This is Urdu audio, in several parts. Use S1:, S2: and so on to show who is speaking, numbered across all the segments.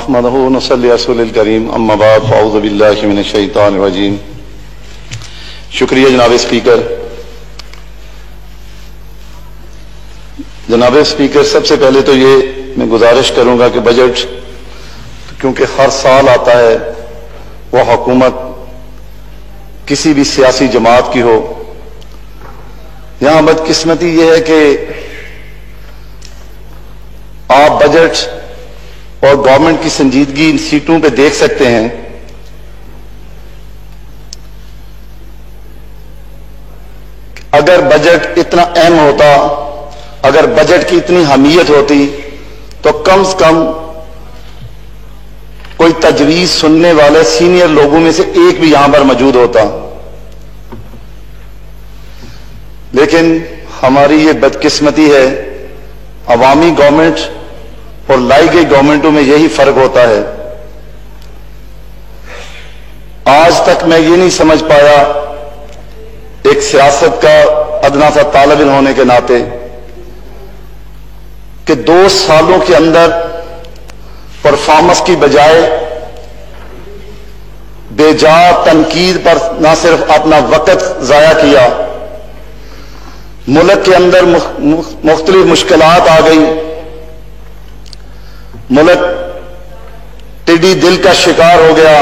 S1: نحمده ونصلي على رسول الکریم اما بعد فاعوذ باللہ من الشیطان الرجیم۔ شکریہ جناب اسپیکر۔ جناب اسپیکر، سب سے پہلے تو یہ میں گزارش کروں گا کہ بجٹ کیونکہ ہر سال آتا ہے، وہ حکومت کسی بھی سیاسی جماعت کی ہو، یہاں بدقسمتی یہ ہے کہ آپ بجٹ اور گورنمنٹ کی سنجیدگی ان سیٹوں پہ دیکھ سکتے ہیں۔ اگر بجٹ اتنا اہم ہوتا، اگر بجٹ کی اتنی اہمیت ہوتی تو کم سے کم کوئی تجویز سننے والے سینئر لوگوں میں سے ایک بھی یہاں پر موجود ہوتا، لیکن ہماری یہ بدقسمتی ہے۔ عوامی گورنمنٹ اور لائی گئی گورنمنٹوں میں یہی فرق ہوتا ہے۔ آج تک میں یہ نہیں سمجھ پایا، ایک سیاست کا ادنا سا طالب علم ہونے کے ناطے، کہ 2 سالوں کے اندر پرفارمنس کی بجائے بے جا تنقید پر نہ صرف اپنا وقت ضائع کیا، ملک کے اندر مختلف مشکلات آ گئی، ملک ٹڈی دل کا شکار ہو گیا،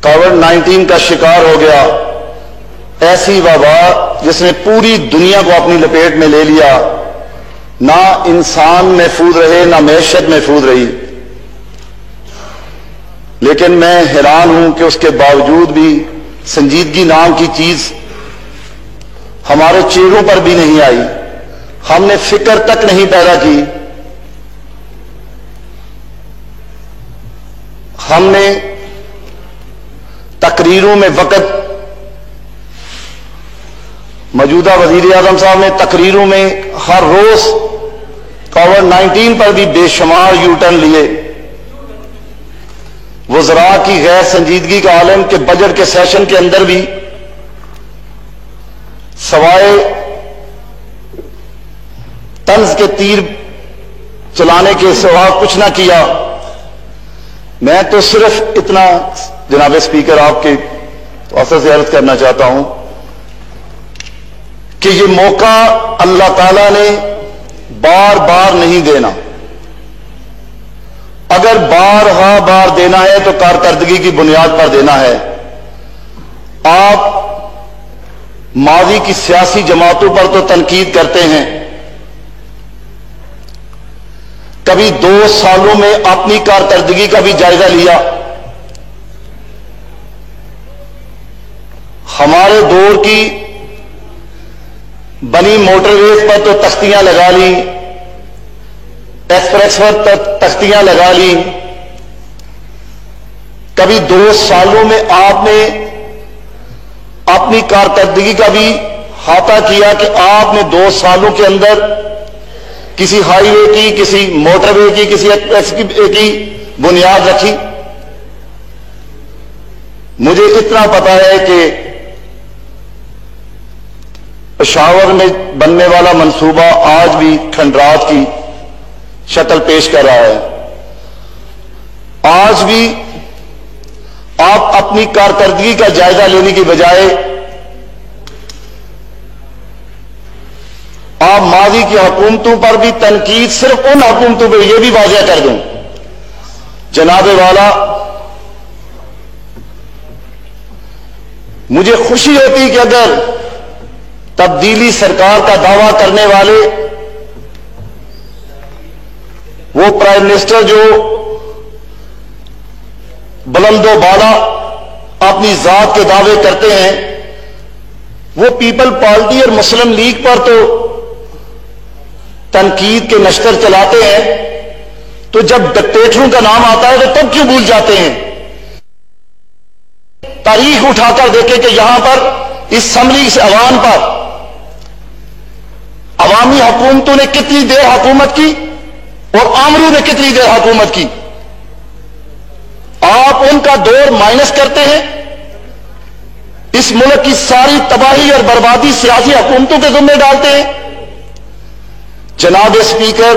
S1: کووڈ-19 کا شکار ہو گیا، ایسی وبا جس نے پوری دنیا کو اپنی لپیٹ میں لے لیا، نہ انسان محفوظ رہے نہ معیشت محفوظ رہی۔ لیکن میں حیران ہوں کہ اس کے باوجود بھی سنجیدگی نام کی چیز ہمارے چہروں پر بھی نہیں آئی، ہم نے فکر تک نہیں پیدا کی، ہم نے تقریروں میں وقت، موجودہ وزیر اعظم صاحب نے تقریروں میں ہر روز کووڈ-19 پر بھی بے شمار یو ٹرن لیے۔ وزراء کی غیر سنجیدگی کا عالم کہ بجٹ کے سیشن کے اندر بھی سوائے طنز کے تیر چلانے کے سوا کچھ نہ کیا۔ میں تو صرف اتنا جناب اسپیکر آپ کے واسطے سے عرض کرنا چاہتا ہوں کہ یہ موقع اللہ تعالیٰ نے بار بار نہیں دینا۔ اگر بار دینا ہے تو کارکردگی کی بنیاد پر دینا ہے۔ آپ ماضی کی سیاسی جماعتوں پر تو تنقید کرتے ہیں، کبھی 2 سالوں میں اپنی کارکردگی کا بھی جائزہ لیا؟ ہمارے دور کی بنی موٹر ویز پر تو تختیاں لگا لی، ایکسپریس پر تختیاں لگا لی، کبھی 2 سالوں میں آپ نے اپنی کارکردگی کا بھی احاطہ کیا کہ آپ نے 2 سالوں کے اندر کسی ہائی وے کی، کسی موٹر وے کی، کسی ایکسپریس وے کی بنیاد رکھی؟ مجھے اتنا پتا ہے کہ پشاور میں بننے والا منصوبہ آج بھی کھنڈرات کی شکل پیش کر رہا ہے۔ آج بھی آپ اپنی کارکردگی کا جائزہ لینے کی بجائے آپ ماضی کی حکومتوں پر بھی تنقید، صرف ان حکومتوں پہ یہ بھی واضح کر دوں جناب والا، مجھے خوشی ہوتی کہ اگر تبدیلی سرکار کا دعویٰ کرنے والے وہ پرائم منسٹر جو بلند و بالا اپنی ذات کے دعوے کرتے ہیں، وہ پیپل پارٹی اور مسلم لیگ پر تو تنقید کے نشتر چلاتے ہیں، تو جب ڈکٹیٹروں کا نام آتا ہے تو تب کیوں بھول جاتے ہیں؟ تاریخ اٹھا کر دیکھیں کہ یہاں پر اس اسمبلی سے عوام پر عوامی حکومتوں نے کتنی دیر حکومت کی اور آمروں نے کتنی دیر حکومت کی۔ آپ ان کا دور مائنس کرتے ہیں، اس ملک کی ساری تباہی اور بربادی سیاسی حکومتوں کے ذمہ ڈالتے ہیں۔ جناب اسپیکر،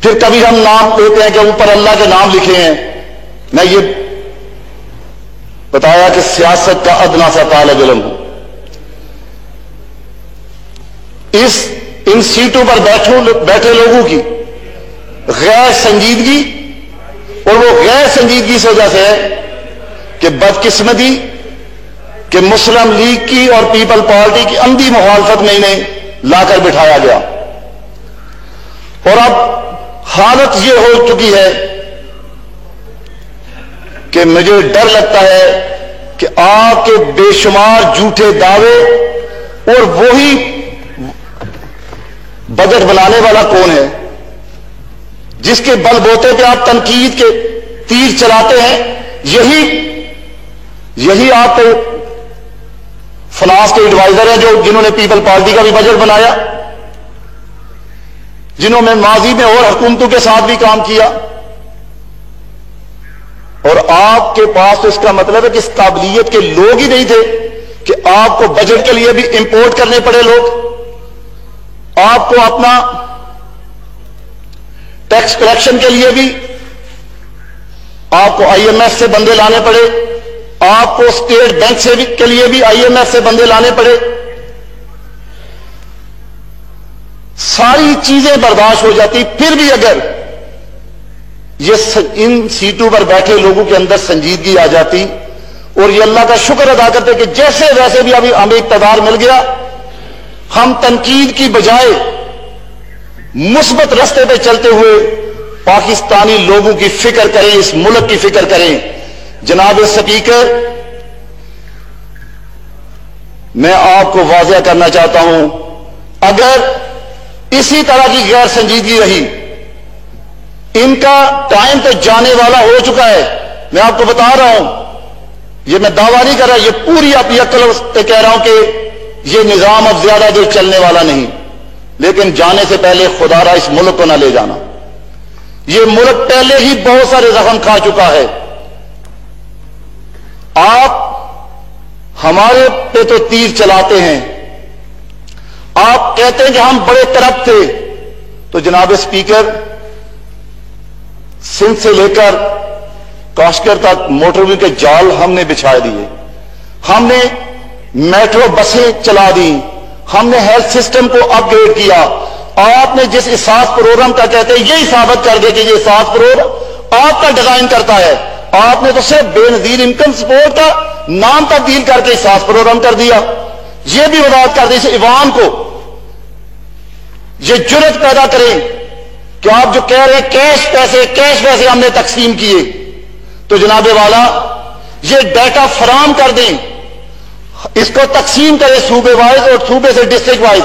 S1: پھر کبھی ہم نام لیتے ہیں کہ اوپر اللہ کے نام لکھے ہیں. میں یہ بتایا کہ سیاست کا ادنا سا طالب علم ہوں. ان سیٹوں پر بیٹھے لوگوں کی غیر سنجیدگی، اور وہ غیر سنجیدگی اس وجہ سے ہے کہ بدقسمتی کہ مسلم لیگ کی اور پیپل پارٹی کی اندھی مخالفت میں انہیں لا کر بٹھایا گیا. اور اب حالت یہ ہو چکی ہے کہ مجھے ڈر لگتا ہے کہ آپ کے بے شمار جھوٹے دعوے، اور وہی بجٹ بنانے والا کون ہے جس کے بل بوتے پہ آپ تنقید کے تیر چلاتے ہیں، یہی آپ کے فنانس کے ایڈوائزر ہیں جنہوں نے پیپل پارٹی کا بھی بجٹ بنایا، جنہوں نے ماضی میں اور حکومتوں کے ساتھ بھی کام کیا. اور آپ کے پاس تو اس کا مطلب ہے کہ اس قابلیت کے لوگ ہی نہیں تھے کہ آپ کو بجٹ کے لیے بھی امپورٹ کرنے پڑے لوگ، آپ کو اپنا ٹیکس کلیکشن کے لیے بھی آپ کو آئی ایم ایف سے بندے لانے پڑے، آپ کو اسٹیٹ بینک سے کے لیے بھی آئی ایم ایف سے بندے لانے پڑے. ساری چیزیں برداشت ہو جاتی، پھر بھی اگر ان سیٹوں پر بیٹھے لوگوں کے اندر سنجیدگی آ جاتی اور یہ اللہ کا شکر ادا کرتے کہ جیسے ویسے بھی ابھی ہمیں اقتدار مل گیا، ہم تنقید کی بجائے مثبت راستے پہ چلتے ہوئے پاکستانی لوگوں کی فکر کریں، اس ملک کی فکر کریں. جناب اسپیکر، میں آپ کو واضح کرنا چاہتا ہوں، اگر اسی طرح کی غیر سنجیدگی رہی، ان کا ٹائم تو جانے والا ہو چکا ہے. میں آپ کو بتا رہا ہوں، یہ میں دعویٰ نہیں کر رہا، یہ پوری اپنی عقل سے کہہ رہا ہوں کہ یہ نظام اب زیادہ دیر چلنے والا نہیں. لیکن جانے سے پہلے خدا را اس ملک کو نہ لے جانا. یہ ملک پہلے ہی بہت سارے زخم کھا چکا ہے. آپ ہمارے پہ تو تیر چلاتے ہیں، آپ کہتے ہیں کہ ہم بڑے کرپٹ تھے. تو جناب اسپیکر، سندھ سے لے کر کاشکر تک موٹر وے کے جال ہم نے بچھا دیے، ہم نے میٹرو بسیں چلا دی، ہم نے ہیلتھ سسٹم کو اپ گریڈ کیا. آپ نے جس احساس پروگرام کا کہتے ہیں یہی ثابت کر دے کہ یہ احساس پروگرام آپ کا ڈیزائن کرتا ہے. آپ نے تو صرف بے نظیر انکم سپورٹ کا نام تبدیل کر کے احساس پروگرام کر دیا. یہ بھی وضاحت کر دی اس عوام کو، یہ جرت پیدا کریں کہ آپ جو کہہ رہے ہیں کیش پیسے ہم نے تقسیم کیے، تو جناب والا یہ ڈیٹا فراہم کر دیں، اس کو تقسیم کریں صوبے وائز اور صوبے سے ڈسٹرکٹ وائز،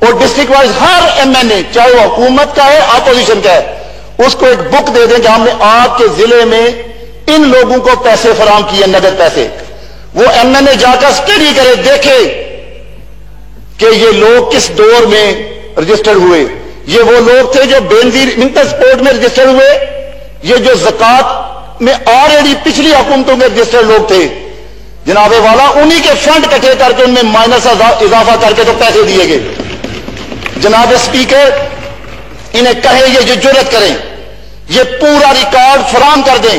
S1: اور ڈسٹرکٹ وائز ہر ایم این اے چاہے وہ حکومت کا ہے اپوزیشن کا ہے اس کو ایک بک دے دیں کہ ہم نے آپ کے ضلع میں ان لوگوں کو پیسے فراہم کیے، نقد پیسے. وہ ایم این اے جا کر اسٹڈی کرے، دیکھے کہ یہ لوگ کس دور میں رجسٹرڈ ہوئے. یہ وہ لوگ تھے جو بے نظیر انکم سپورٹ میں رجسٹرڈ ہوئے، یہ جو زکات میں آلریڈی پچھلی حکومتوں میں رجسٹرڈ لوگ تھے. جناب والا انہی کے فنڈ اکٹھے کر کے ان میں مائنس اضافہ کر کے تو پیسے دیے گئے. جناب اسپیکر، انہیں کہیں یہ جو جرت کریں، یہ پورا ریکارڈ فراہم کر دیں،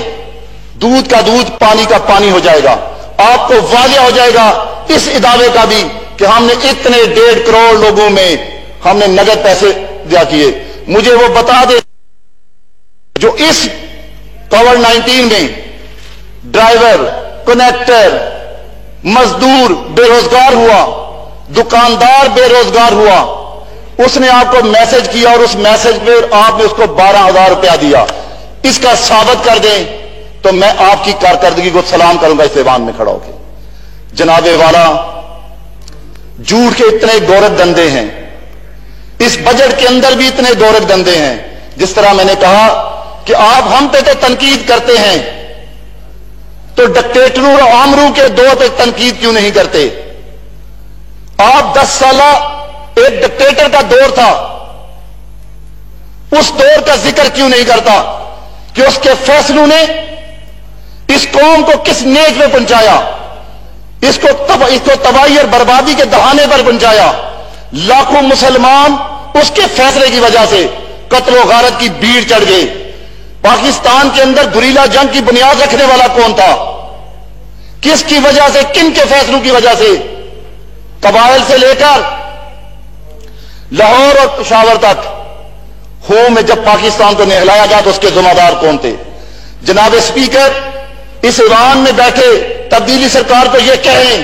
S1: دودھ کا دودھ پانی کا پانی ہو جائے گا. آپ کو واضح ہو جائے گا اس ادارے کا بھی کہ ہم نے اتنے 1.5 کروڑ لوگوں میں ہم نے نقد پیسے دیا کیے. مجھے وہ بتا دے جو اس کووڈ-19 میں ڈرائیور، کنیکٹر، مزدور بے روزگار ہوا، دکاندار بے روزگار ہوا، اس نے آپ کو میسج کیا اور اس میسج پہ آپ نے اس کو 12,000 روپیہ دیا. اس کا ثابت کر دیں تو میں آپ کی کارکردگی کو سلام کروں گا اس ایوان میں کھڑا ہو کے. جناب والا، جھوٹ کے اتنے گورکھ دندے ہیں، اس بجٹ کے اندر بھی اتنے گورکھ دندے ہیں. جس طرح میں نے کہا کہ آپ ہم پہ تو تنقید کرتے ہیں، تو ڈکٹیٹروں اور آمروں کے دور پہ تنقید کیوں نہیں کرتے؟ آپ 10 سالہ ایک ڈکٹیٹر کا دور تھا، اس دور کا ذکر کیوں نہیں کرتا کہ اس کے فیصلوں نے اس قوم کو کس نیک میں پہنچایا، اس کو تباہی اور بربادی کے دہانے پر پہنچایا. لاکھوں مسلمان اس کے فیصلے کی وجہ سے قتل و غارت کی بھیڑ چڑھ گئے. پاکستان کے اندر گریلا جنگ کی بنیاد رکھنے والا کون تھا؟ کس کی وجہ سے، کن کے فیصلوں کی وجہ سے؟ قبائل سے لے کر لاہور اور پشاور تک ہوں میں جب پاکستان کو نہلایا گیا تو اس کے ذمہ دار کون تھے؟ جناب اسپیکر، اس ایوان میں بیٹھے تبدیلی سرکار کو یہ کہیں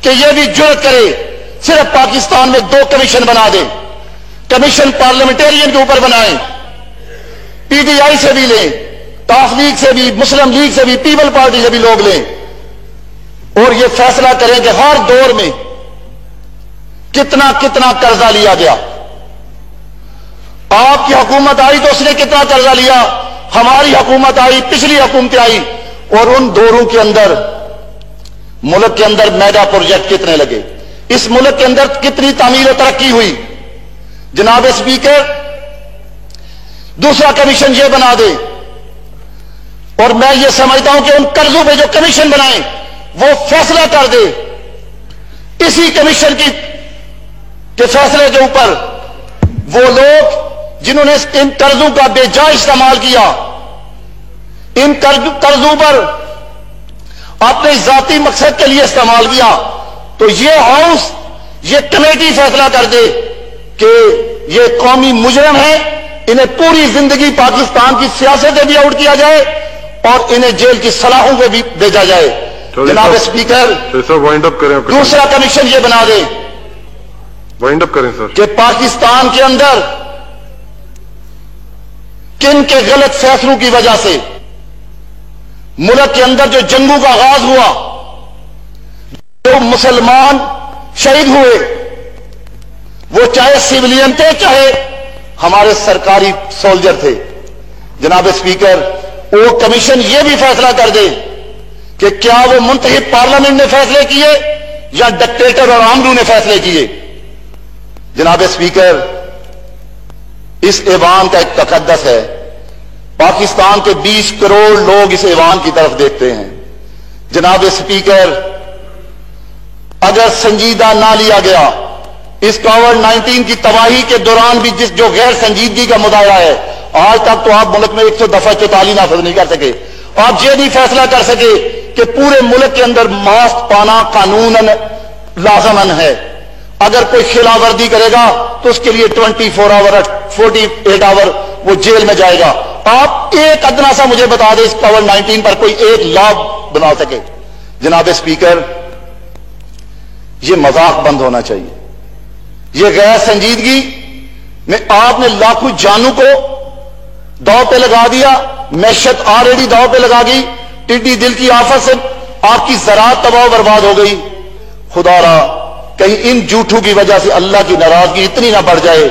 S1: کہ یہ بھی جرأت کرے صرف پاکستان میں 2 کمیشن بنا دیں. کمیشن پارلیمنٹیرین کے اوپر بنائیں، پی ٹی آئی سے بھی لیں، تاخ لیگ سے بھی، مسلم لیگ سے بھی، پیپل پارٹی سے بھی لوگ لیں، اور یہ فیصلہ کریں کہ ہر دور میں کتنا کتنا قرضہ لیا گیا. آپ کی حکومت آئی تو اس نے کتنا قرضہ لیا، ہماری حکومت آئی، پچھلی حکومتیں آئی، اور ان دوروں کے اندر ملک کے اندر میگا پروجیکٹ کتنے لگے، اس ملک کے اندر کتنی تعمیر و ترقی ہوئی. جناب اسپیکر، دوسرا کمیشن یہ بنا دے، اور میں یہ سمجھتا ہوں کہ ان قرضوں پہ جو کمیشن بنائیں وہ فیصلہ کر دے. اسی کمیشن کے فیصلے کے اوپر وہ لوگ جنہوں نے ان قرضوں کا بے جا استعمال کیا، ان قرضوں پر اپنے ذاتی مقصد کے لیے استعمال کیا، تو یہ ہاؤس، یہ کمیٹی فیصلہ کر دے کہ یہ قومی مجرم ہے، انہیں پوری زندگی پاکستان کی سیاست سے بھی آؤٹ کیا جائے اور انہیں جیل کی سلاخوں پہ بھی بھیجا جائے. جناب اسپیکر، دوسرا کمیشن یہ بنا دے
S2: وائنڈ اپ کریں سر
S1: کہ پاکستان کے اندر کن کے غلط فیصلوں کی وجہ سے ملک کے اندر جو جنگوں کا آغاز ہوا، جو مسلمان شہید ہوئے، وہ چاہے سیولین تھے چاہے ہمارے سرکاری سولجر تھے. جناب اسپیکر، وہ کمیشن یہ بھی فیصلہ کر دے کہ کیا وہ منتخب پارلیمنٹ نے فیصلے کیے یا ڈکٹیٹر اور آمرو نے فیصلے کیے. جناب اسپیکر، اس ایوان کا ایک تقدس ہے. پاکستان کے 20 کروڑ لوگ اس ایوان کی طرف دیکھتے ہیں. جناب اسپیکر، اگر سنجیدہ نہ لیا گیا، اس کووڈ-19 کی تباہی کے دوران بھی جو غیر سنجیدگی کا مظاہرہ ہے، آج تک تو آپ ملک میں 100 دفعہ 44 نافذ نہیں کر سکے. آپ یہ نہیں فیصلہ کر سکے کہ پورے ملک کے اندر ماسک پانا قانوناً لازماً ہے. اگر کوئی خلاف ورزی کرے گا تو اس کے لیے 24 آور 48 آور وہ جیل میں جائے گا. آپ ایک ادنا سا مجھے بتا دیں اس کووڈ-19 پر کوئی ایک لا بنا سکے. جناب اسپیکر، یہ مذاق بند ہونا چاہیے. یہ غیر سنجیدگی میں آپ نے لاکھوں جانوں کو داؤ پہ لگا دیا، معیشت آلریڈی داؤ پہ لگا گئی، ٹڈی دل کی آفت سے آپ کی زراعت تباہ و برباد ہو گئی. خدا را کہیں ان جھوٹوں کی وجہ سے اللہ کی ناراضگی اتنی نہ بڑھ جائے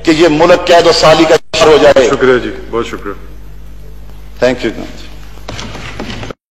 S1: کہ یہ ملک قید و سالی کا شکار ہو جائے.
S2: شکریہ جی، بہت شکریہ.
S1: Thank you.